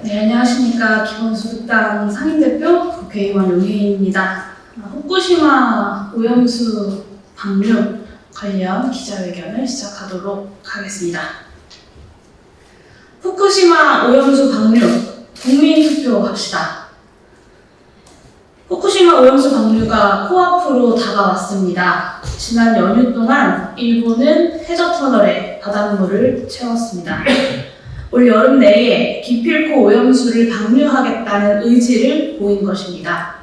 네, 안녕하십니까. 기본소득당 상임대표 국회의원 용혜인입니다. 후쿠시마 오염수 방류 관련 기자회견을 시작하도록 하겠습니다. 후쿠시마 오염수 방류 국민투표합시다. 후쿠시마 오염수 방류가 코앞으로 다가왔습니다. 지난 연휴 동안 일본은 해저터널에 바닷물을 채웠습니다. 올 여름 내에 기필코 오염수를 방류하겠다는 의지를 보인 것입니다.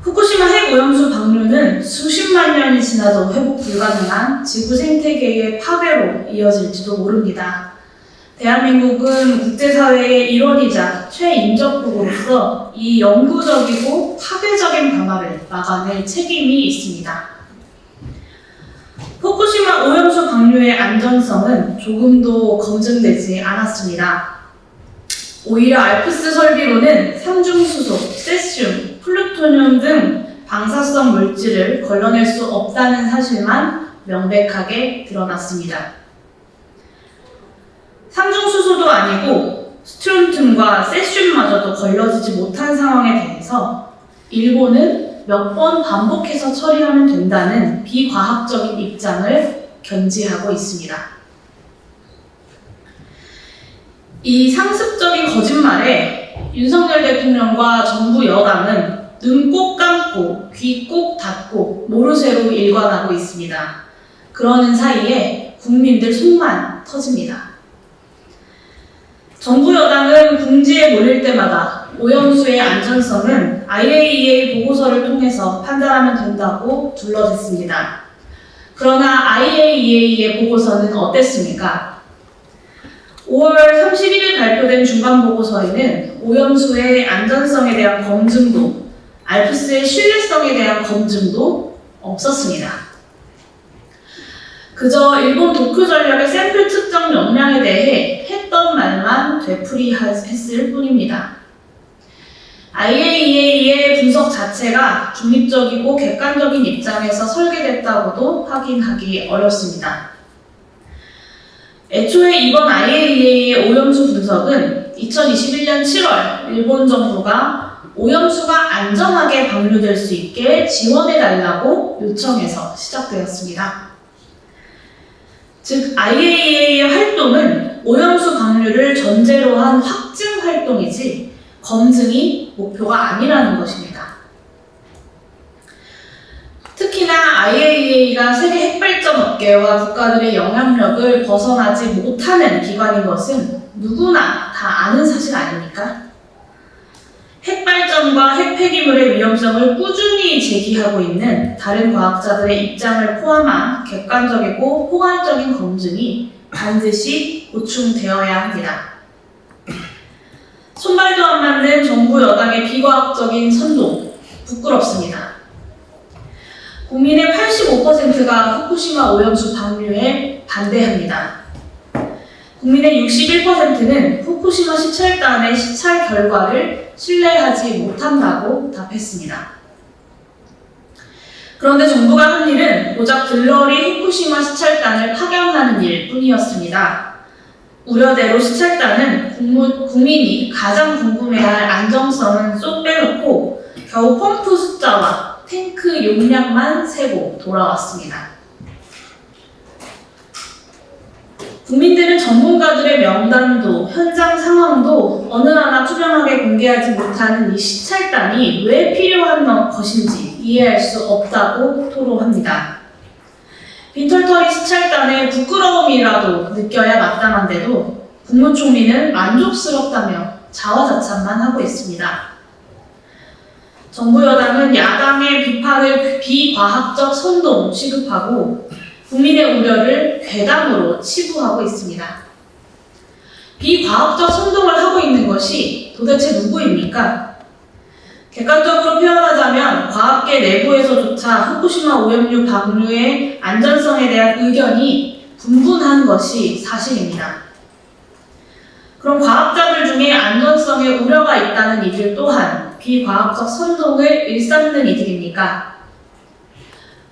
후쿠시마 핵 오염수 방류는 수십만 년이 지나도 회복 불가능한 지구 생태계의 파괴로 이어질지도 모릅니다. 대한민국은 국제사회의 일원이자 최인접국으로서 이 영구적이고 파괴적인 변화를 막아낼 책임이 있습니다. 후쿠시마 오염수 방류의 안전성은 조금도 검증되지 않았습니다. 오히려 알프스 설비로는 삼중수소, 세슘, 플루토늄 등 방사성 물질을 걸러낼 수 없다는 사실만 명백하게 드러났습니다. 삼중수소도 아니고 스트론튬과 세슘마저도 걸러지지 못한 상황에 대해서 일본은 몇 번 반복해서 처리하면 된다는 비과학적인 입장을 견지하고 있습니다. 이 상습적인 거짓말에 윤석열 대통령과 정부 여당은 눈 꼭 감고 귀 꼭 닫고 모르쇠로 일관하고 있습니다. 그러는 사이에 국민들 속만 터집니다. 정부 여당은 궁지에 몰릴 때마다 오염수의 안전성은 IAEA 보고서를 통해서 판단하면 된다고 둘러댔습니다. 그러나 IAEA의 보고서는 어땠습니까? 5월 31일 발표된 중간 보고서에는 오염수의 안전성에 대한 검증도, 알프스의 신뢰성에 대한 검증도 없었습니다. 그저 일본 도쿄 전력의 샘플 측정 역량에 대해 했던 말만 되풀이했을 뿐입니다. IAEA의 분석 자체가 중립적이고 객관적인 입장에서 설계됐다고도 확인하기 어렵습니다. 애초에 이번 IAEA의 오염수 분석은 2021년 7월 일본 정부가 오염수가 안전하게 방류될 수 있게 지원해달라고 요청해서 시작되었습니다. 즉, IAEA의 활동은 오염수 방류를 전제로 한 확증 활동이지 검증이 목표가 아니라는 것입니다. 특히나 IAEA가 세계 핵발전 업계와 국가들의 영향력을 벗어나지 못하는 기관인 것은 누구나 다 아는 사실 아닙니까? 핵발전과 핵폐기물의 위험성을 꾸준히 제기하고 있는 다른 과학자들의 입장을 포함한 객관적이고 포괄적인 검증이 반드시 보충되어야 합니다. 손발도 안 맞는 정부 여당의 비과학적인 선동, 부끄럽습니다. 국민의 85%가 후쿠시마 오염수 방류에 반대합니다. 국민의 61%는 후쿠시마 시찰단의 시찰 결과를 신뢰하지 못한다고 답했습니다. 그런데 정부가 한 일은 고작 들러리 후쿠시마 시찰단을 파견하는 일 뿐이었습니다. 우려대로 시찰단은 국민이 가장 궁금해할 안정성은 쏙 빼놓고 겨우 펌프 숫자와 탱크 용량만 세고 돌아왔습니다. 국민들은 전문가들의 명단도 현장 상황도 어느 하나 투명하게 공개하지 못하는 이 시찰단이 왜 필요한 것인지 이해할 수 없다고 토로합니다. 빈털터리 시찰단의 부끄러움이라도 느껴야 마땅한데도 국무총리는 만족스럽다며 자화자찬만 하고 있습니다. 정부 여당은 야당의 비판을 비과학적 선동 취급하고 국민의 우려를 괴담으로 치부하고 있습니다. 비과학적 선동을 하고 있는 것이 도대체 누구입니까? 객관적으로 표현하자면 과학계 내부에서조차 후쿠시마 오염수 방류의 안전성에 대한 의견이 분분한 것이 사실입니다. 그럼 과학자들 중에 안전성에 우려가 있다는 이들 또한 비과학적 선동을 일삼는 이들입니까?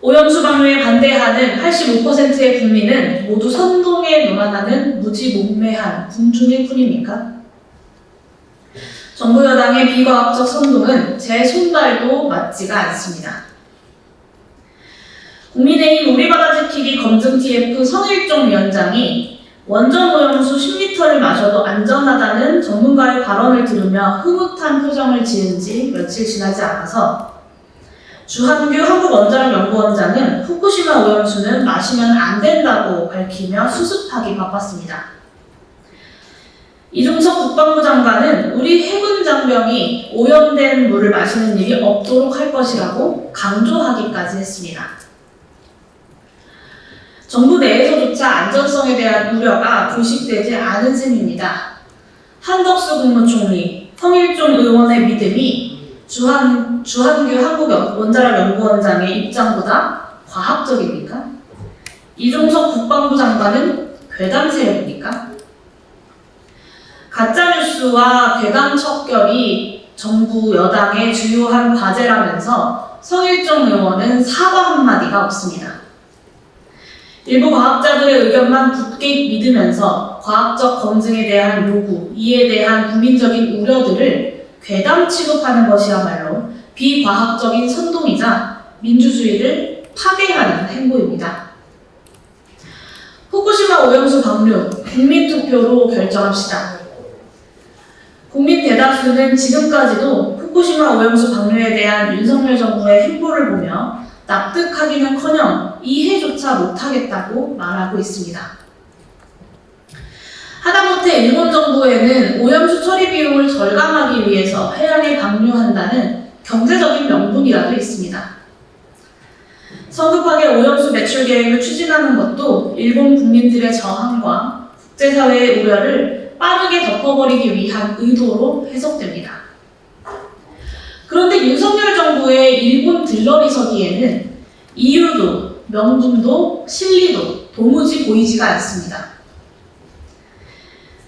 오염수 방류에 반대하는 85%의 국민은 모두 선동에 논하는 무지몽매한 군중일 뿐입니까? 정부 여당의 비과학적 선동은 제 손발도 맞지가 않습니다. 국민의힘 우리바다지키기 검증TF 성일종 위원장이 원전 오염수 10리터를 마셔도 안전하다는 전문가의 발언을 들으며 흐뭇한 표정을 지은 지 며칠 지나지 않아서 주한규 한국원자력연구원장은 후쿠시마 오염수는 마시면 안 된다고 밝히며 수습하기 바빴습니다. 이중석 국방부 장관은 우리 해군 장병이 오염된 물을 마시는 일이 없도록 할 것이라고 강조하기까지 했습니다. 정부 내에서조차 안전성에 대한 우려가 불식되지 않은 셈입니다. 한덕수 국무총리, 성일종 의원의 믿음이 주한규 한국원자력연구원장의 입장보다 과학적입니까? 이종석 국방부 장관은 괴담 세력입니까? 가짜뉴스와 괴담 척결이 정부 여당의 주요한 과제라면서 성일종 의원은 사과 한마디가 없습니다. 일부 과학자들의 의견만 굳게 믿으면서 과학적 검증에 대한 요구, 이에 대한 국민적인 우려들을 괴담 취급하는 것이야말로 비과학적인 선동이자 민주주의를 파괴하는 행보입니다. 후쿠시마 오염수 방류, 국민투표로 결정합시다. 국민 대다수는 지금까지도 후쿠시마 오염수 방류에 대한 윤석열 정부의 행보를 보며 납득하기는커녕 이해조차 못하겠다고 말하고 있습니다. 하다못해 일본 정부에는 오염수 처리 비용을 절감하기 위해서 해양에 방류한다는 경제적인 명분이라도 있습니다. 성급하게 오염수 배출 계획을 추진하는 것도 일본 국민들의 저항과 국제사회의 우려를 빠르게 덮어버리기 위한 의도로 해석됩니다. 그런데 윤석열 정부의 일본 들러리 서기에는 이유도 명분도 실리도 도무지 보이지가 않습니다.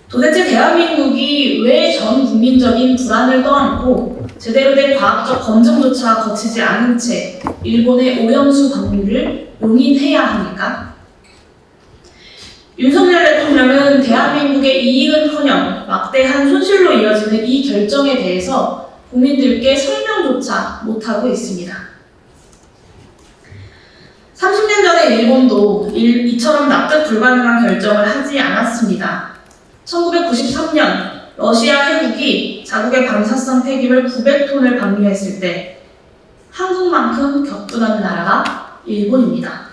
도대체 대한민국이 왜 전 국민적인 불안을 떠안고 제대로 된 과학적 검증조차 거치지 않은 채 일본의 오염수 방류를 용인해야 합니까? 윤석열 대통령은 대한민국의 이익은커녕 막대한 손실로 이어지는 이 결정에 대해서 국민들께 설명조차 못하고 있습니다. 30년 전에 일본도 이처럼 납득 불가능한 결정을 하지 않았습니다. 1993년 러시아 해국이 자국의 방사성 폐기물 900톤을 방류했을 때 한국만큼 격분한 나라가 일본입니다.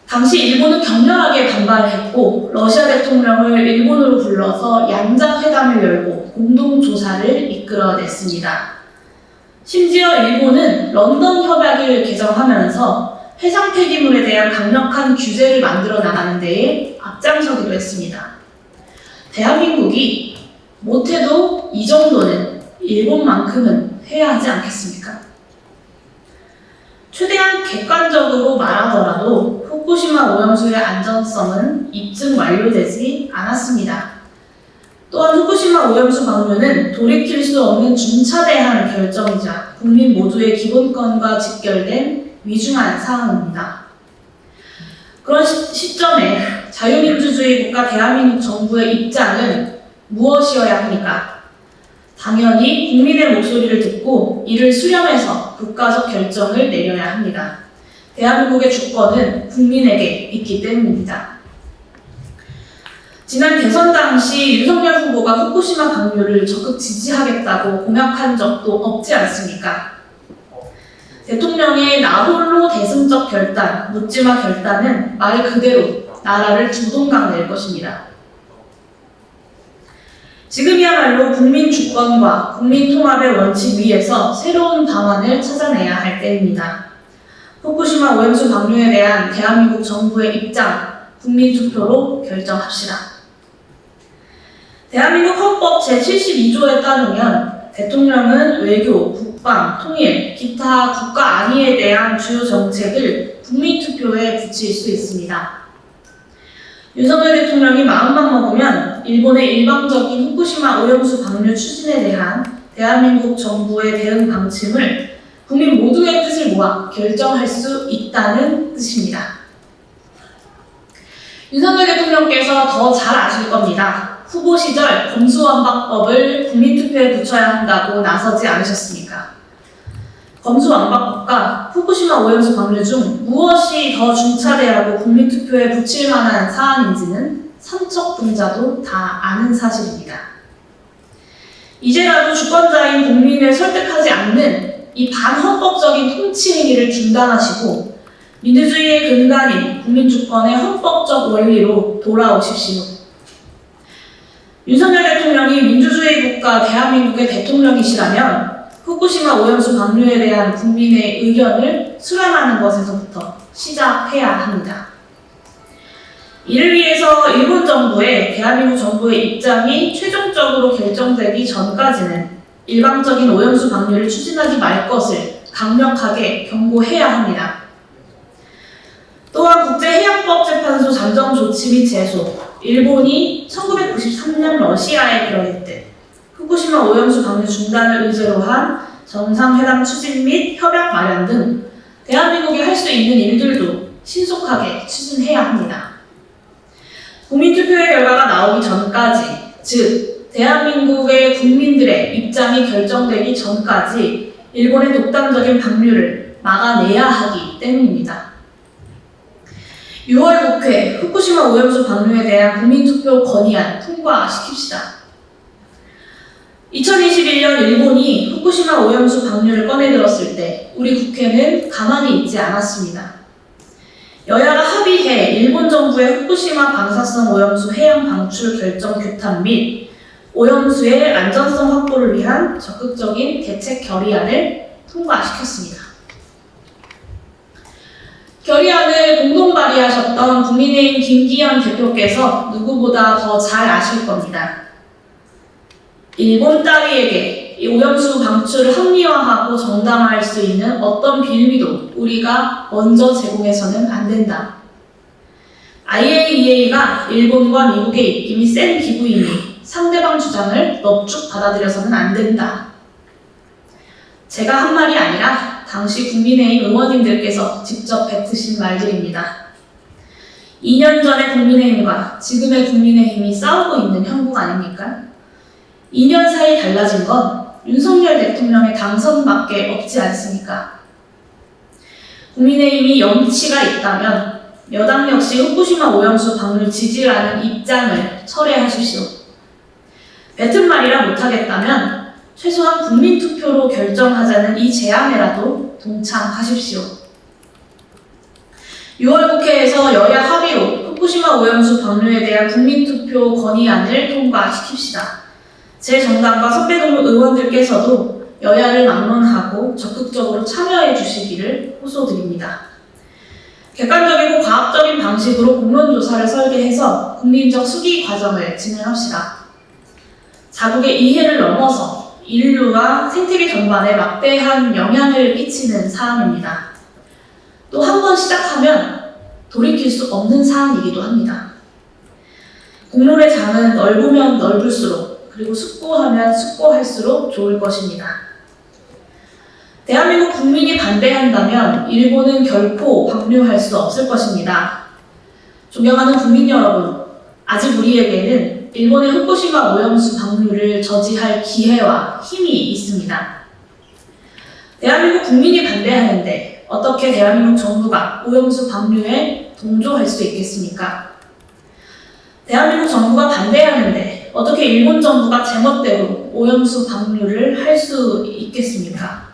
당시 일본은 격렬하게 반발했고 러시아 대통령을 일본으로 불러서 양자회담을 열고 공동조사를 이끌어냈습니다. 심지어 일본은 런던 협약을 개정하면서 해상 폐기물에 대한 강력한 규제를 만들어 나가는 데에 앞장서기도 했습니다. 대한민국이 못해도 이 정도는 일본만큼은 해야 하지 않겠습니까? 최대한 객관적으로 말하더라도 후쿠시마 오염수의 안전성은 입증 완료되지 않았습니다. 또한 후쿠시마 오염수 방류는 돌이킬 수 없는 중차대한 결정이자 국민 모두의 기본권과 직결된 위중한 사항입니다. 그런 시점에 자유민주주의 국가 대한민국 정부의 입장은 무엇이어야 합니까? 당연히 국민의 목소리를 듣고 이를 수렴해서 국가적 결정을 내려야 합니다. 대한민국의 주권은 국민에게 있기 때문입니다. 지난 대선 당시 윤석열 후보가 후쿠시마 방류를 적극 지지하겠다고 공약한 적도 없지 않습니까? 대통령의 나홀로 대승적 결단, 묻지마 결단은 말 그대로 나라를 두동강 낼 것입니다. 지금이야말로 국민 주권과 국민 통합의 원칙 위에서 새로운 방안을 찾아내야 할 때입니다. 후쿠시마 오염수 방류에 대한 대한민국 정부의 입장, 국민투표로 결정합시다. 대한민국 헌법 제72조에 따르면 대통령은 외교, 국방, 통일, 기타 국가 안위에 대한 주요 정책을 국민투표에 붙일 수 있습니다. 윤석열 대통령이 마음만 먹으면 일본의 일방적인 후쿠시마 오염수 방류 추진에 대한 대한민국 정부의 대응 방침을 국민 모두의 뜻을 모아 결정할 수 있다는 뜻입니다. 윤석열 대통령께서 더 잘 아실 겁니다. 후보 시절 검수완박법을 국민투표에 붙여야 한다고 나서지 않으셨습니까? 검수완박법과 후쿠시마 오염수 방류 중 무엇이 더 중차대하고 국민투표에 붙일 만한 사안인지는 삼척분자도 다 아는 사실입니다. 이제라도 주권자인 국민을 설득하지 않는 이 반헌법적인 통치 행위를 중단하시고 민주주의의 근간인 국민주권의 헌법적 원리로 돌아오십시오. 윤석열 대통령이 민주주의 국가 대한민국의 대통령이시라면 후쿠시마 오염수 방류에 대한 국민의 의견을 수렴하는 것에서부터 시작해야 합니다. 이를 위해서 일본 정부의 대한민국 정부의 입장이 최종적으로 결정되기 전까지는 일방적인 오염수 방류를 추진하지 말 것을 강력하게 경고해야 합니다. 또한 국제해양법재판소 잠정조치 및 제소, 일본이 1993년 러시아에 그러했듯 후쿠시마 오염수 방류 중단을 의제로 한 정상회담 추진 및 협약 마련 등 대한민국이 할 수 있는 일들도 신속하게 추진해야 합니다. 국민투표의 결과가 나오기 전까지, 즉 대한민국의 국민들의 입장이 결정되기 전까지 일본의 독단적인 방류를 막아내야 하기 때문입니다. 6월 국회 후쿠시마 오염수 방류에 대한 국민투표 건의안 통과시킵시다. 2021년 일본이 후쿠시마 오염수 방류를 꺼내들었을 때 우리 국회는 가만히 있지 않았습니다. 여야가 합의해 일본 정부의 후쿠시마 방사성 오염수 해양 방출 결정 규탄 및 오염수의 안전성 확보를 위한 적극적인 대책 결의안을 통과시켰습니다. 결의안을 공동 발의하셨던 국민의힘 김기현 대표께서 누구보다 더 잘 아실 겁니다. 일본 따위에게 이 오염수 방출을 합리화하고 정당화할 수 있는 어떤 빌미도 우리가 먼저 제공해서는 안 된다. IAEA가 일본과 미국의 입김이 센 기구이니 상대방 주장을 넙죽 받아들여서는 안 된다. 제가 한 말이 아니라 당시 국민의힘 의원님들께서 직접 뱉으신 말들입니다. 2년 전의 국민의힘과 지금의 국민의힘이 싸우고 있는 형국 아닙니까? 2년 사이 달라진 건 윤석열 대통령의 당선밖에 없지 않습니까? 국민의힘이 염치가 있다면 여당 역시 후쿠시마 오염수 방류 지지라는 입장을 철회하십시오. 뱉은 말이라 못하겠다면 최소한 국민투표로 결정하자는 이 제안에라도 동참하십시오. 6월 국회에서 여야 합의로 후쿠시마 오염수 방류에 대한 국민투표 건의안을 통과시킵시다. 제 정당과 선배동 의원들께서도 여야를 막론하고 적극적으로 참여해 주시기를 호소드립니다. 객관적이고 과학적인 방식으로 공론조사를 설계해서 국민적 수기 과정을 진행합시다. 자국의 이해를 넘어서 인류와 생태계 전반에 막대한 영향을 끼치는 사안입니다. 또 한 번 시작하면 돌이킬 수 없는 사안이기도 합니다. 공론의 장은 넓으면 넓을수록 그리고 숙고하면 숙고할수록 좋을 것입니다. 대한민국 국민이 반대한다면 일본은 결코 방류할 수 없을 것입니다. 존경하는 국민 여러분, 아직 우리에게는 일본의 후쿠시마 오염수 방류를 저지할 기회와 힘이 있습니다. 대한민국 국민이 반대하는데 어떻게 대한민국 정부가 오염수 방류에 동조할 수 있겠습니까? 대한민국 정부가 반대하는데 어떻게 일본 정부가 제멋대로 오염수 방류를 할 수 있겠습니까?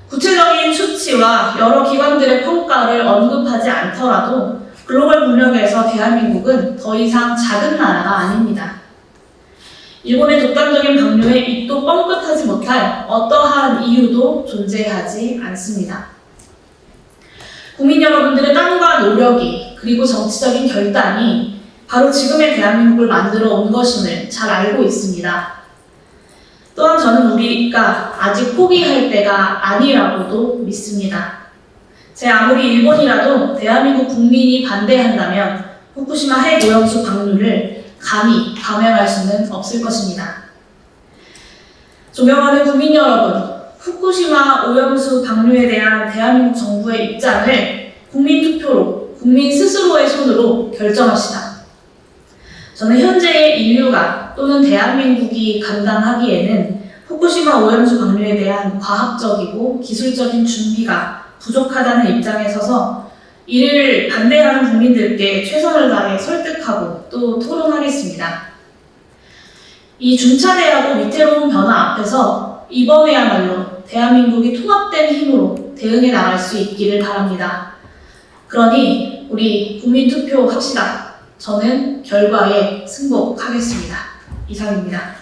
구체적인 수치와 여러 기관들의 평가를 언급하지 않더라도 글로벌 분력에서 대한민국은 더 이상 작은 나라가 아닙니다. 일본의 독단적인 방류에 입도 뻥끗하지 못할 어떠한 이유도 존재하지 않습니다. 국민 여러분들의 땀과 노력이 그리고 정치적인 결단이 바로 지금의 대한민국을 만들어 온 것임을 잘 알고 있습니다. 또한 저는 우리가 아직 포기할 때가 아니라고도 믿습니다. 제 아무리 일본이라도 대한민국 국민이 반대한다면 후쿠시마 핵 오염수 방류를 감히 감행할 수는 없을 것입니다. 존경하는 국민 여러분, 후쿠시마 오염수 방류에 대한 대한민국 정부의 입장을 국민투표로 국민 스스로의 손으로 결정합시다. 저는 현재의 인류가 또는 대한민국이 감당하기에는 후쿠시마 오염수 방류에 대한 과학적이고 기술적인 준비가 부족하다는 입장에 서서 이를 반대하는 국민들께 최선을 다해 설득하고 또 토론하겠습니다. 이 중차대하고 위태로운 변화 앞에서 이번에야말로 대한민국이 통합된 힘으로 대응해 나갈 수 있기를 바랍니다. 그러니 우리 국민 투표합시다. 저는 결과에 승복하겠습니다. 이상입니다.